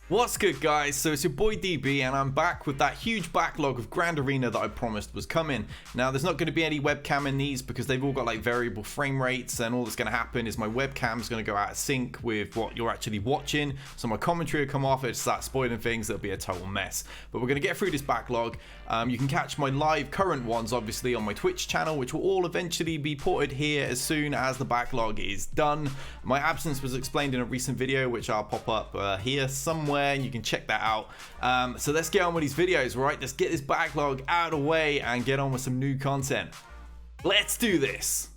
What's good, guys? So it's your boy DB and I'm back with that huge backlog of Grand Arena that I promised was coming. Now there's not going to be any webcam in these because they've all got like variable frame rates, and all that's going to happen is my webcam is going to go out of sync with what you're actually watching, so my commentary will come off, it'll start spoiling things, it'll be a total mess. But we're going to get through this backlog. You can catch my live current ones obviously on my Twitch channel, which will all eventually be ported here as soon as the backlog is done. My absence was explained in a recent video which I'll pop up here somewhere, and you can check that out. So let's get on with these videos, right? Let's get this backlog out of the way and get on with some new content. Let's do this.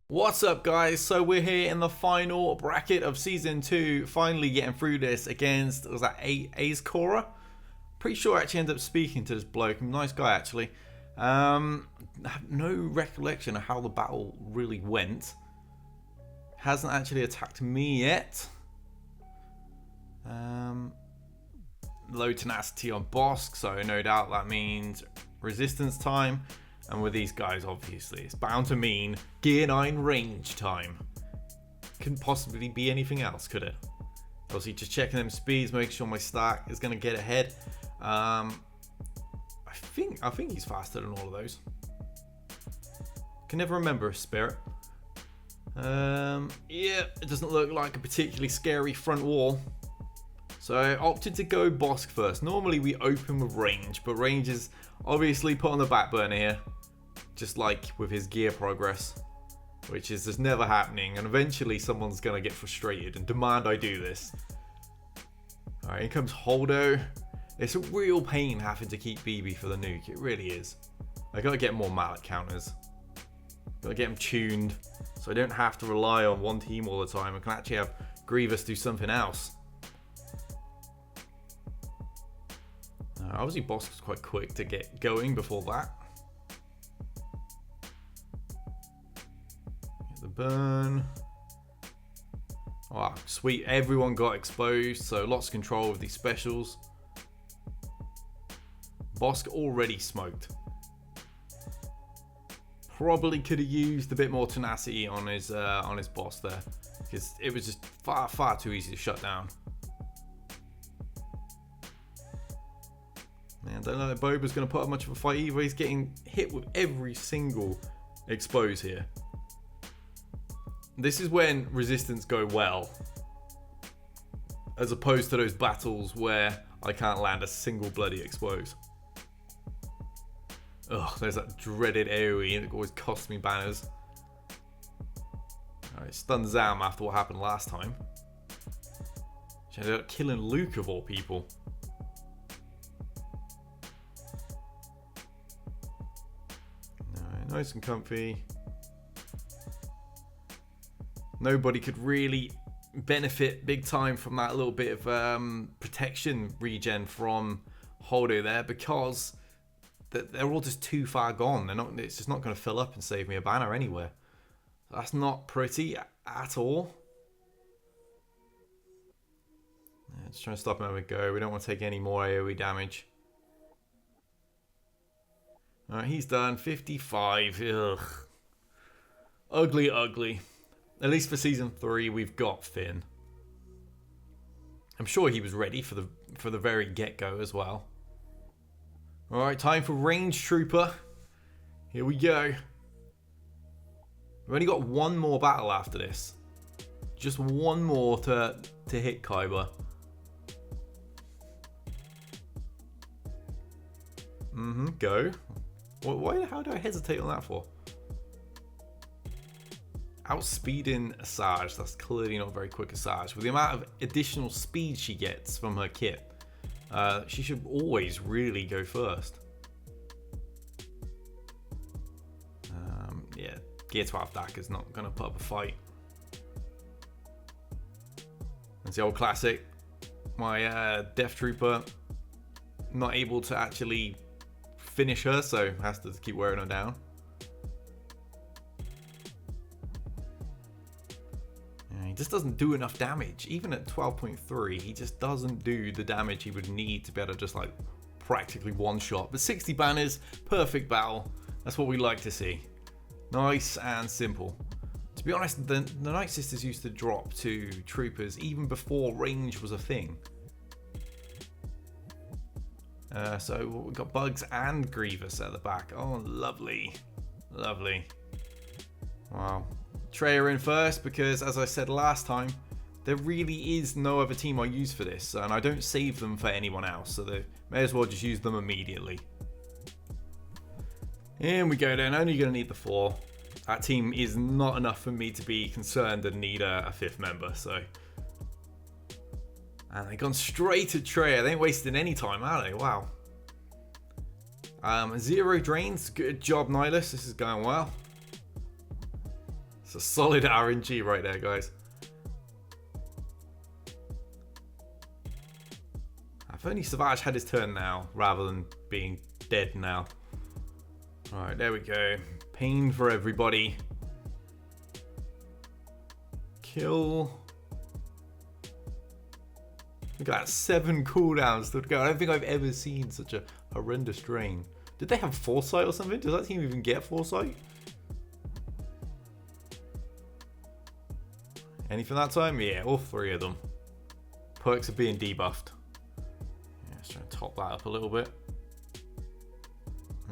What's up, guys? So we're here in the final bracket of season 2, finally getting through this against, was that Aizkora? Pretty sure I actually ended up speaking to this bloke. Nice guy, actually. I have no recollection of how the battle really went. Hasn't actually attacked me yet. Low tenacity on Bosk, so no doubt that means resistance time. And with these guys, obviously, it's bound to mean Gear 9 range time. Couldn't possibly be anything else, could it? Obviously, just checking them speeds, make sure my stack is going to get ahead. I think he's faster than all of those. Can never remember a spirit. Yeah, it doesn't look like a particularly scary front wall. So I opted to go Bosk first. Normally we open with range, but range is obviously put on the back burner here. Just like with his gear progress, which is just never happening. And eventually someone's going to get frustrated and demand I do this. Alright, here comes Holdo. It's a real pain having to keep BB for the nuke. It really is. I gotta get more mallet counters. Gotta get them tuned so I don't have to rely on one team all the time. I can actually have Grievous do something else. Obviously, Bosk was quite quick to get going before that. Get the burn. Oh, sweet. Everyone got exposed, so lots of control with these specials. Bosk already smoked. Probably could have used a bit more tenacity on his boss there, because it was just far too easy to shut down. Man, I don't know that Boba's going to put up much of a fight either. He's getting hit with every single expose here. This is when resistance go well, as opposed to those battles where I can't land a single bloody expose. Ugh, there's that dreaded AoE, and it always costs me banners. Alright, stun Zam after what happened last time. She ended up killing Luke of all people. Alright, nice and comfy. Nobody could really benefit big time from that little bit of protection regen from Holdo there, because they're all just too far gone. It's just not going to fill up and save me a banner anywhere. That's not pretty at all. Yeah, just trying to stop him as we go. We don't want to take any more AoE damage. Alright, he's done. 55. Ugh. Ugly, ugly. At least for season 3, we've got Finn. I'm sure he was ready for the very get-go as well. Alright, time for Range Trooper. Here we go. We've only got one more battle after this. Just one more to hit Kyber. Go. How do I hesitate on that for? Outspeeding Asajj. That's clearly not very quick Asajj. With the amount of additional speed she gets from her kit, she should always really go first. Yeah, Gear 12 DAC is not going to put up a fight. It's the old classic. My Death Trooper not able to actually finish her, so has to keep wearing her down. Yeah, he just doesn't do enough damage. Even at 12.3, he just doesn't do the damage he would need to be able to just like practically one shot. But 60 banners, perfect battle. That's what we like to see. Nice and simple. To be honest, the Nightsisters used to drop to troopers even before range was a thing. So we've got Bugs and Grievous at the back. Oh, lovely. Lovely. Wow. Treya in first because, as I said last time, there really is no other team I use for this, and I don't save them for anyone else, so they may as well just use them immediately. In we go then, only going to need the 4. That team is not enough for me to be concerned and need a 5th member, so. And they've gone straight to Treya. They ain't wasting any time, are they? Wow. 0 drains. Good job, Nihilus. This is going well. It's a solid RNG right there, guys. If only SWGOH had his turn now, rather than being dead now. Alright, there we go. Pain for everybody. Kill. Look at that, 7 cooldowns to go. I don't think I've ever seen such a horrendous drain. Did they have Foresight or something? Does that team even get Foresight? Anything that time? Yeah, all 3 of them. Perks are being debuffed. Yeah, let's try and top that up a little bit.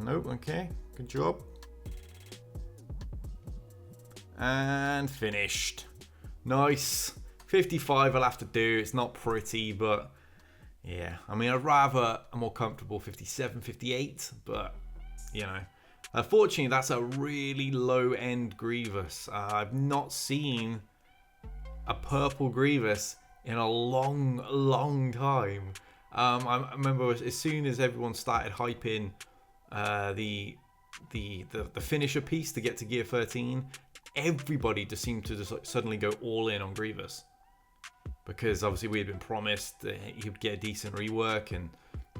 Nope, okay. Good job. And finished. Nice. 55 I'll have to do. It's not pretty, but yeah. I mean, I'd rather a more comfortable 57, 58, but you know. Unfortunately, that's a really low-end Grievous. I've not seen a purple Grievous in a long time. I remember as soon as everyone started hyping the finisher piece to get to gear 13, everybody just seemed to just suddenly go all in on Grievous, because obviously we had been promised that he would get a decent rework and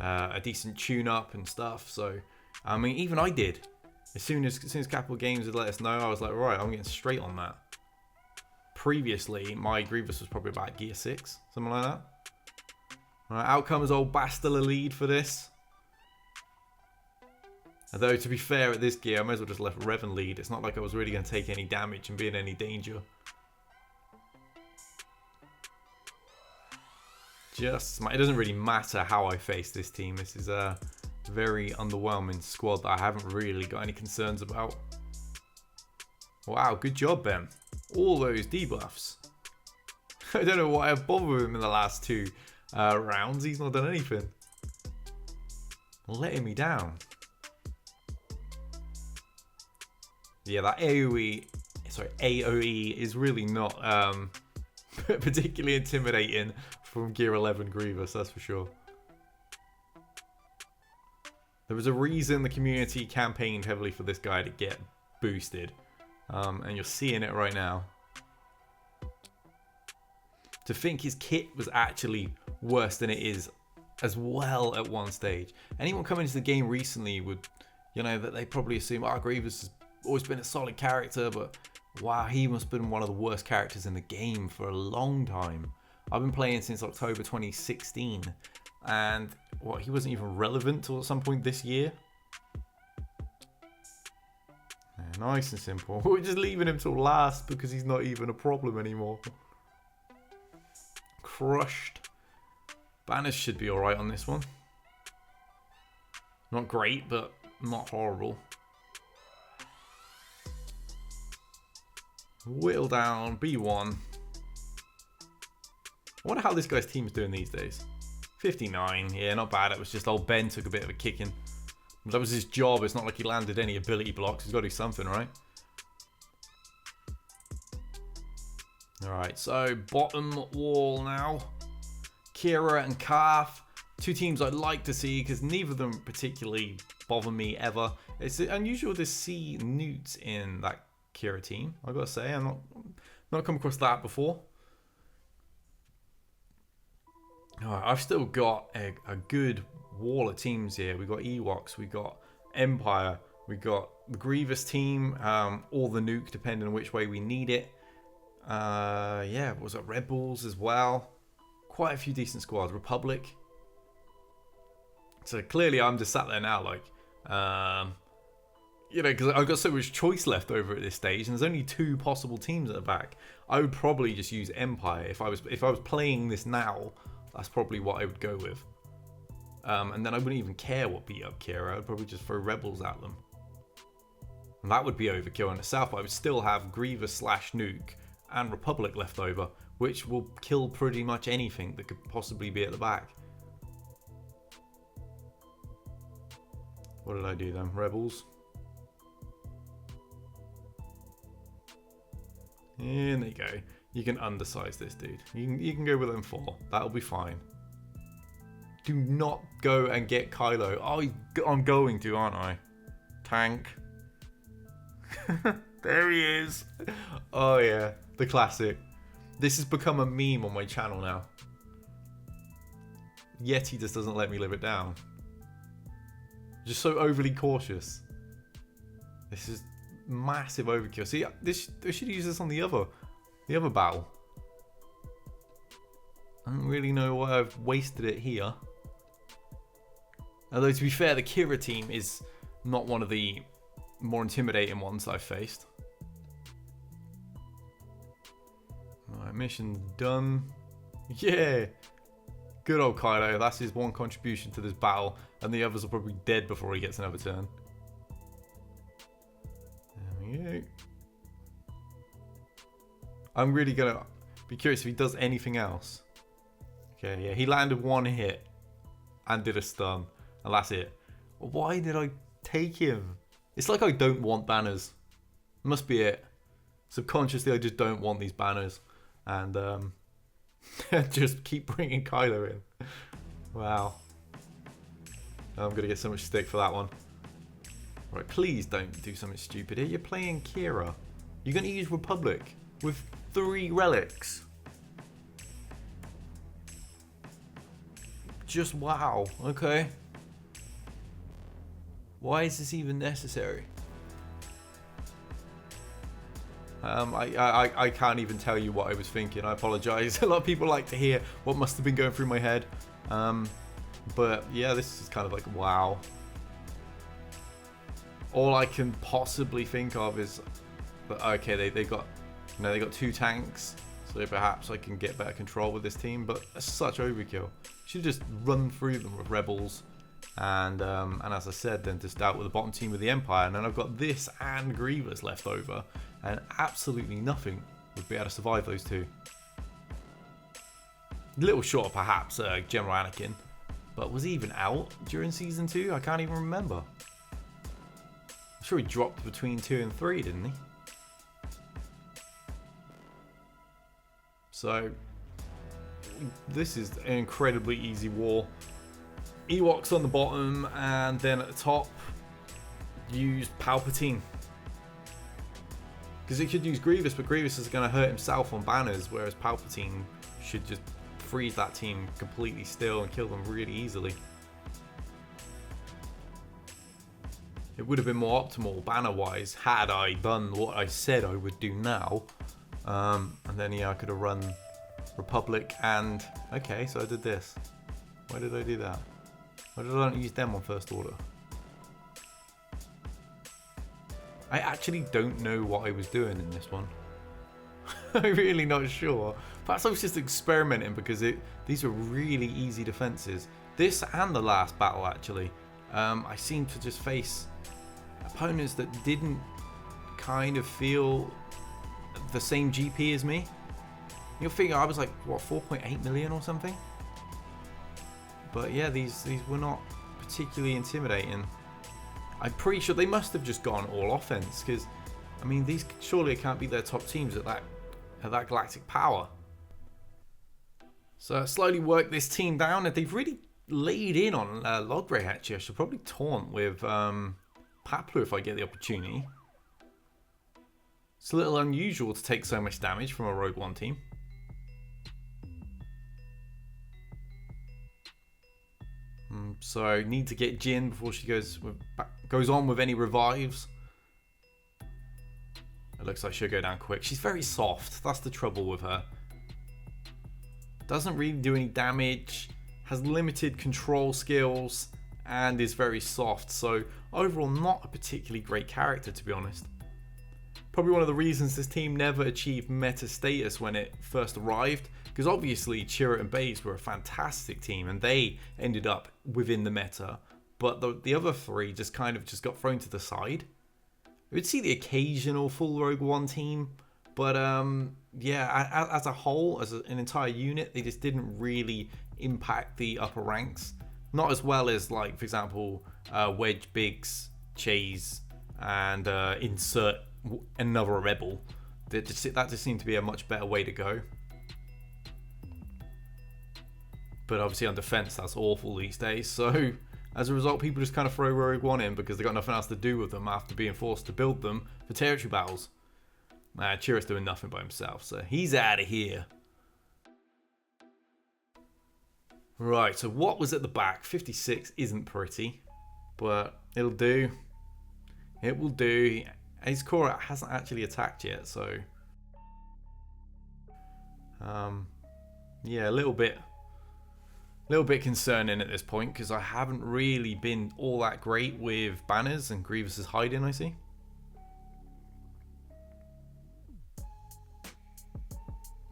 a decent tune-up and stuff. So I mean, even I did. As soon as Capital Games had let us know, I was like, right, I'm getting straight on that. Previously, my Grievous was probably about gear 6, something like that. Right, out comes old Bastila lead for this. Although, to be fair, at this gear, I might as well just left Revan lead. It's not like I was really going to take any damage and be in any danger. It doesn't really matter how I face this team. This is a very underwhelming squad that I haven't really got any concerns about. Wow, good job, Ben. All those debuffs. I don't know why I've bothered with him in the last 2 rounds. He's not done anything. Letting me down. Yeah, that AoE is really not particularly intimidating from gear 11 Grievous, that's for sure. There was a reason the community campaigned heavily for this guy to get boosted. And you're seeing it right now. To think his kit was actually worse than it is as well at one stage. Anyone coming into the game recently would, you know, that they probably assume, oh, Grievous has always been a solid character, but wow, he must have been one of the worst characters in the game for a long time. I've been playing since October 2016, and what, he wasn't even relevant till at some point this year. Yeah, nice and simple. We're just leaving him till last because he's not even a problem anymore. Crushed. Banners should be alright on this one. Not great, but not horrible. Whittle down, B1. I wonder how this guy's team's doing these days. 59, yeah, not bad. It was just old Ben took a bit of a kicking. That was his job. It's not like he landed any ability blocks. He's got to do something, right? Alright, so bottom wall now. Kira and Calf. 2 teams I'd like to see because neither of them particularly bother me ever. It's unusual to see Newts in that Kira team, I've got to say. I'm not come across that before. Alright, I've still got a good wall of teams here. We've got Ewoks, we've got Empire, we've got the Grievous team, or the Nuke, depending on which way we need it. Yeah, was it Red Bulls as well? Quite a few decent squads. Republic. So clearly I'm just sat there now like, You know, because I've got so much choice left over at this stage, and there's only 2 possible teams at the back. I would probably just use Empire if I was playing this now. That's probably what I would go with. And then I wouldn't even care what beat up Kira. I'd probably just throw Rebels at them. And that would be overkill in itself, but I would still have Grievous / Nuke and Republic left over, which will kill pretty much anything that could possibly be at the back. What did I do then? Rebels. And there you go. You can undersize this dude. You can go with M4. That'll be fine. Do not go and get Kylo. Oh, I'm going to, aren't I? Tank. There he is. Oh yeah, the classic. This has become a meme on my channel now. Yeti just doesn't let me live it down. Just so overly cautious. This is massive overkill. See, they should use this on the other battle. I don't really know why I've wasted it here. Although, to be fair, the Kira team is not one of the more intimidating ones I've faced. Alright, mission done. Yeah! Good old Kylo. That's his one contribution to this battle, and the others are probably dead before he gets another turn. There we go. I'm really gonna be curious if he does anything else. Okay, yeah, he landed 1 hit and did a stun, and that's it. Why did I take him? It's like I don't want banners. Must be it. Subconsciously, I just don't want these banners. And just keep bringing Kylo in. Wow. I'm going to get so much stick for that one. Right, please don't do something stupid here. You're playing Kira. You're going to use Republic with 3 relics. Just wow. Okay. Why is this even necessary? I can't even tell you what I was thinking. I apologize. A lot of people like to hear what must have been going through my head. But yeah, this is kind of like, wow. All I can possibly think of is, okay, they got 2 tanks, so perhaps I can get better control with this team. But that's such overkill. Should just run through them with Rebels. And as I said, then just out with the bottom team with the Empire, and then I've got this and Grievous left over, and absolutely nothing would be able to survive those 2. A little short, perhaps, General Anakin, but was he even out during season 2? I can't even remember. I'm sure he dropped between 2 and 3, didn't he? So this is an incredibly easy war. Ewoks on the bottom, and then at the top use Palpatine, because he could use Grievous, but Grievous is going to hurt himself on banners, whereas Palpatine should just freeze that team completely still and kill them really easily. It would have been more optimal banner wise had I done what I said I would do now, and then yeah, I could have run Republic, and okay, so I did this. Why did I do that? Why did I not use them on first order? I actually don't know what I was doing in this one. I'm really not sure. Perhaps I was just experimenting, because these were really easy defenses. This and the last battle, actually. I seemed to just face opponents that didn't kind of feel the same GP as me. You'll figure I was like, what, 4.8 million or something? But yeah, these were not particularly intimidating. I'm pretty sure they must have just gone all offense, because I mean, these surely can't be their top teams at that galactic power. So I slowly work this team down, and they've really laid in on Logray. Actually, I should probably taunt with Paplu if I get the opportunity. It's a little unusual to take so much damage from a Rogue One team. So I need to get Jin before she goes on with any revives. It looks like she'll go down quick. She's very soft. That's the trouble with her. Doesn't really do any damage. Has limited control skills. and is very soft. So overall, not a particularly great character, to be honest. Probably one of the reasons this team never achieved meta status when it first arrived, because obviously Chirrut and Baze were a fantastic team and they ended up within the meta, but the other three just kind of just got thrown to the side. We would see the occasional full Rogue One team, but yeah, as a whole, as an entire unit, they just didn't really impact the upper ranks. Not as well as, like, for example, Wedge, Biggs, Chase, and insert another Rebel. That just seemed to be a much better way to go. But obviously on defense, that's awful these days. So as a result, people just kind of throw Rogue One in because they've got nothing else to do with them after being forced to build them for territory battles. Chirrut's doing nothing by himself, so he's out of here. Right, so what was at the back? 56 isn't pretty, but it'll do. It will do. Aizkora hasn't actually attacked yet, so yeah, a little bit concerning at this point, because I haven't really been all that great with banners, and Grievous is hiding, I see.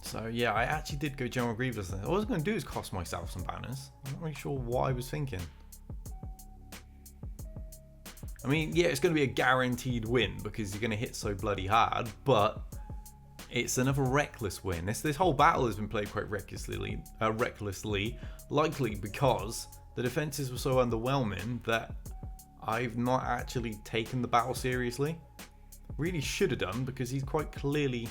So yeah, I actually did go General Grievous. All I was going to do is cost myself some banners. I'm not really sure what I was thinking. I mean, yeah, it's going to be a guaranteed win because you're going to hit so bloody hard, but it's another reckless win. This whole battle has been played quite recklessly, likely because the defenses were so underwhelming that I've not actually taken the battle seriously. Really should have done, because he's quite clearly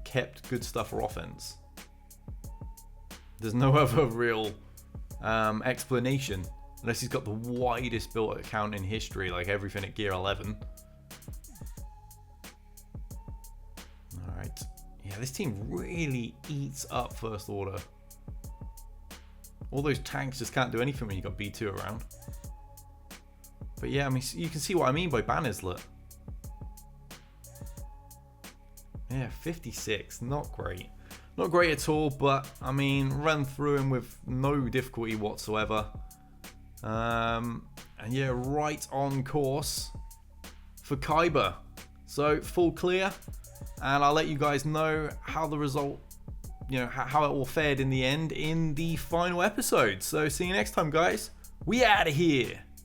kept good stuff for offense. There's no other real explanation, unless he's got the widest built account in history, like everything at gear 11. Alright. Yeah, this team really eats up First Order. All those tanks just can't do anything when you've got B2 around. But yeah, I mean, you can see what I mean by banners, look. Yeah, 56, not great. Not great at all, but I mean, run through him with no difficulty whatsoever. And yeah, right on course for Kyber. So full clear, and I'll let you guys know how the result, you know, how it all fared in the end in the final episode. So see you next time, guys. We out of here.